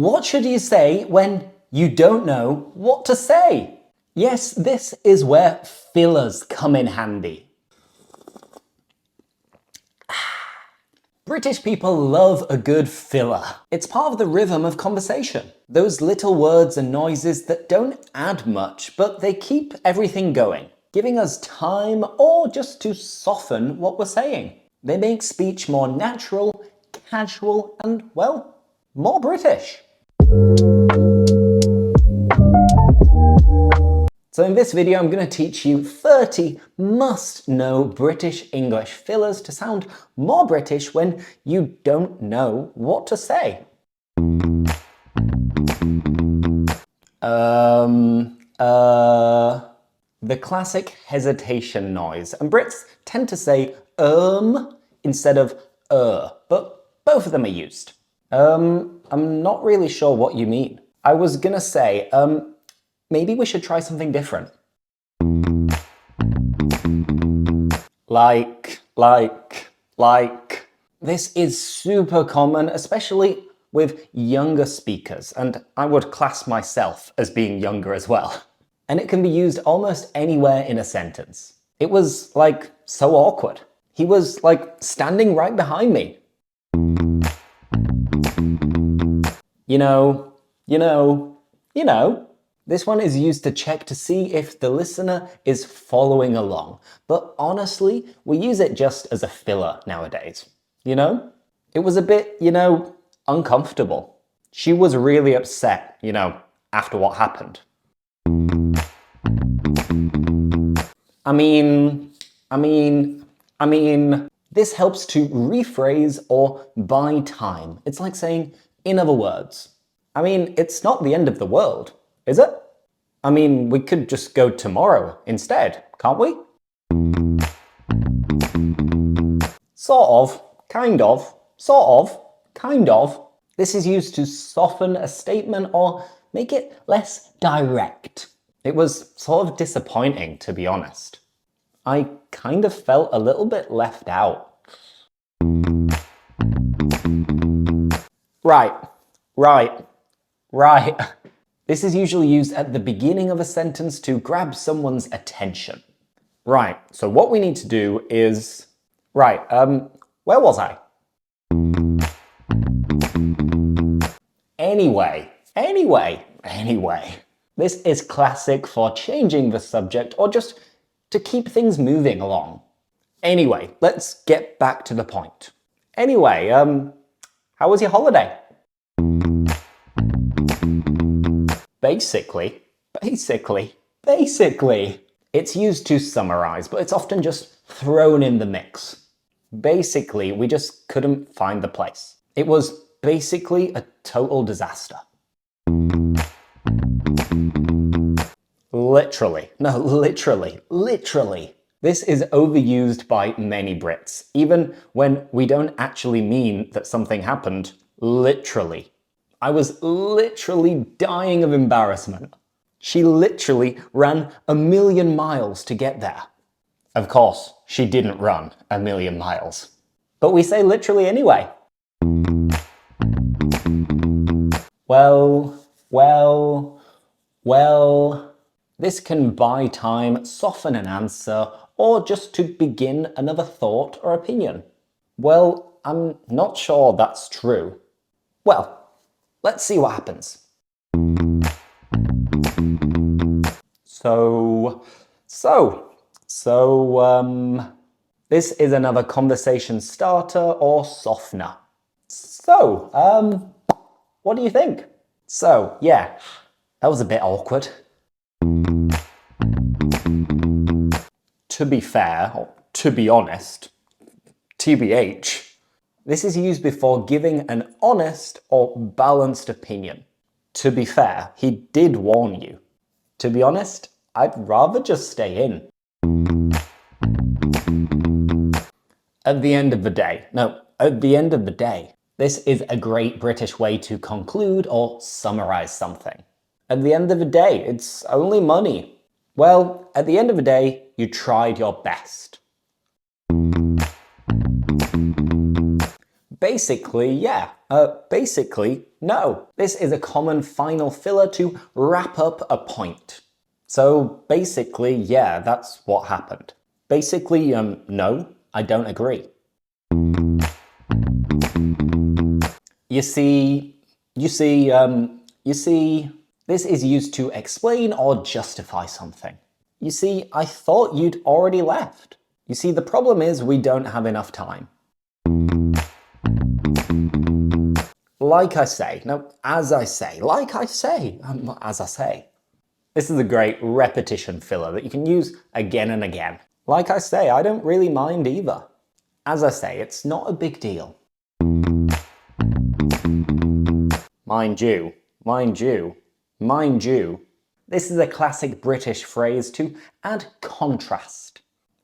What should you say when you don't know what to say? Yes, this is where fillers come in handy. British people love a good filler. It's part of the rhythm of conversation. Those little words and noises that don't add much, but they keep everything going, giving us time or just to soften what we're saying. They make speech more natural, casual, and, well, more British. So in this video, I'm going to teach you 30 must-know British English fillers to sound more British when you don't know what to say. The classic hesitation noise, and Brits tend to say instead of but both of them are used. I'm not really sure what you mean. I was gonna say, maybe we should try something different. Like. This is super common, especially with younger speakers, and I would class myself as being younger as well. And it can be used almost anywhere in a sentence. It was, like, so awkward. He was, like, standing right behind me. You know. This one is used to check to see if the listener is following along. But honestly, we use it just as a filler nowadays. You know? It was a bit, uncomfortable. She was really upset, after what happened. I mean, this helps to rephrase or buy time. It's like saying, in other words. It's not the end of the world, is it? We could just go tomorrow instead, can't we? Sort of, kind of, sort of, kind of. This is used to soften a statement or make it less direct. It was sort of disappointing, to be honest. I kind of felt a little bit left out. Right. This is usually used at the beginning of a sentence to grab someone's attention. Right, so what we need to do is... Right, where was I? Anyway. This is classic for changing the subject or just to keep things moving along. Anyway, let's get back to the point. Anyway, how was your holiday? Basically. It's used to summarize, but it's often just thrown in the mix. Basically, we just couldn't find the place. It was basically a total disaster. Literally. This is overused by many Brits, even when we don't actually mean that something happened literally. I was literally dying of embarrassment. She literally ran 1,000,000 miles to get there. Of course, she didn't run 1,000,000 miles. But we say literally anyway. Well. This can buy time, soften an answer, or just to begin another thought or opinion. Well, I'm not sure that's true. Well, let's see what happens. This is another conversation starter or softener. What do you think? Yeah, that was a bit awkward. To be fair, or to be honest, TBH, this is used before giving an honest or balanced opinion. To be fair, he did warn you. To be honest, I'd rather just stay in. At the end of the day. This is a great British way to conclude or summarize something. At the end of the day, it's only money. Well, at the end of the day, you tried your best. Basically, yeah. Basically, no. This is a common final filler to wrap up a point. So basically, yeah, that's what happened. Basically, no, I don't agree. You see, this is used to explain or justify something. You see, I thought you'd already left. You see, the problem is we don't have enough time. Like I say, no, as I say, like I say, as I say. This is a great repetition filler that you can use again and again. Like I say, I don't really mind either. As I say, it's not a big deal. Mind you, mind you, mind you. This is a classic British phrase to add contrast.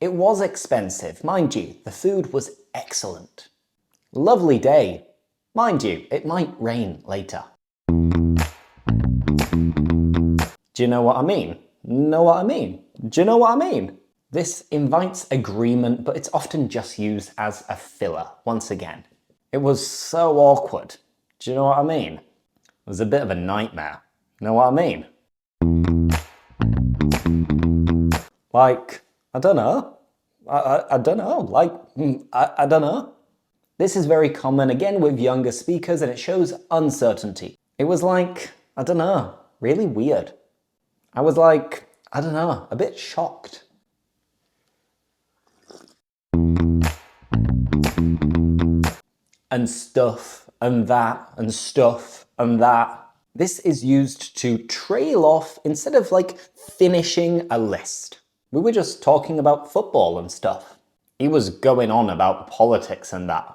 It was expensive, mind you, the food was excellent. Lovely day. Mind you, it might rain later. Do you know what I mean? Know what I mean? Do you know what I mean? This invites agreement, but it's often just used as a filler, once again. It was so awkward. Do you know what I mean? It was a bit of a nightmare. Know what I mean? Like, I don't know. I don't know. Like, I don't know. This is very common, again, with younger speakers, and it shows uncertainty. It was like, I don't know, really weird. I was like, I don't know, a bit shocked. And stuff, and that, and stuff, and that. This is used to trail off instead of like finishing a list. We were just talking about football and stuff. He was going on about politics and that.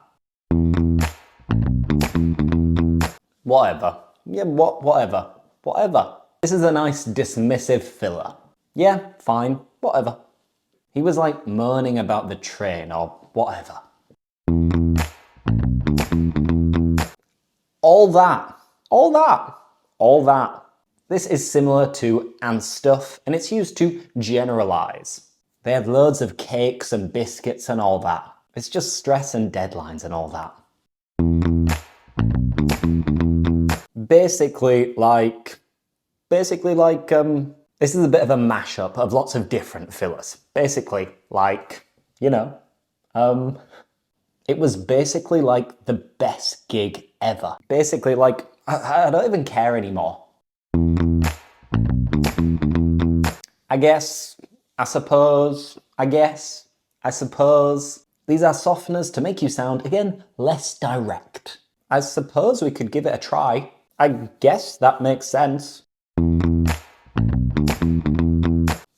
Whatever. Yeah, whatever. Whatever. This is a nice dismissive filler. Yeah, fine, whatever. He was like moaning about the train or whatever. All that. All that. All that. This is similar to and stuff, and it's used to generalize. They have loads of cakes and biscuits and all that. It's just stress and deadlines and all that. Basically like, this is a bit of a mashup of lots of different fillers. Basically like, you know, it was basically like the best gig ever. Basically like, I don't even care anymore. I guess, I suppose. These are softeners to make you sound, again, less direct. I suppose we could give it a try. I guess that makes sense.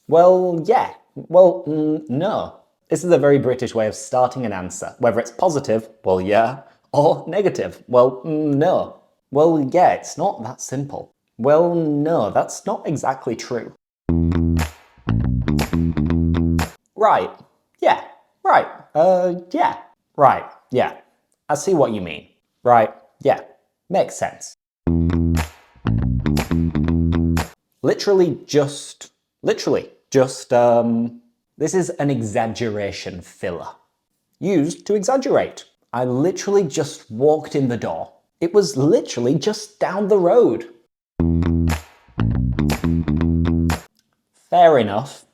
Well, yeah. Well, no. This is a very British way of starting an answer. Whether it's positive, well, yeah, or negative, well, no. Well, yeah, it's not that simple. Well, no, that's not exactly true. Right. Yeah. Right. Yeah. Right. Yeah. I see what you mean. Right. Yeah. Makes sense. Literally just, this is an exaggeration filler. Used to exaggerate. I literally just walked in the door. It was literally just down the road. Fair enough.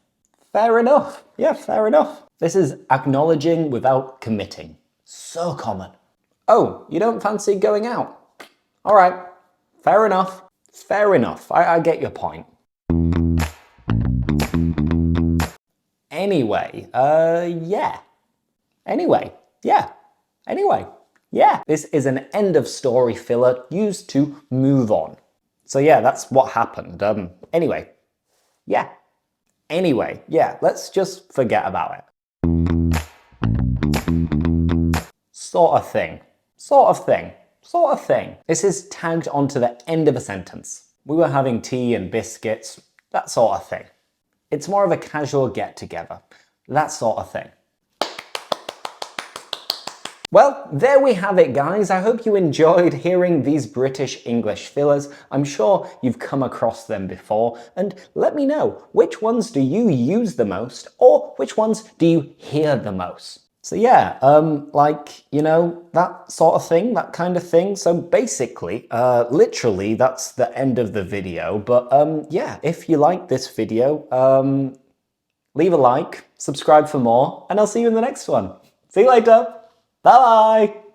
Fair enough. Yeah, fair enough. This is acknowledging without committing. So common. Oh, you don't fancy going out? All right. Fair enough. Fair enough. I get your point. Anyway, yeah. Anyway, yeah. Anyway, yeah. This is an end of story filler used to move on. So yeah, that's what happened. Anyway, yeah. Anyway, yeah, let's just forget about it. Sort of thing. Sort of thing. Sort of thing. This is tagged onto the end of a sentence. We were having tea and biscuits, that sort of thing. It's more of a casual get-together, that sort of thing. Well, there we have it, guys. I hope you enjoyed hearing these British English fillers. I'm sure you've come across them before, and let me know, which ones do you use the most, or which ones do you hear the most? So yeah, that sort of thing, that kind of thing. So basically, literally, that's the end of the video. But yeah, if you like this video, leave a like, subscribe for more, and I'll see you in the next one. See you later. Bye-bye.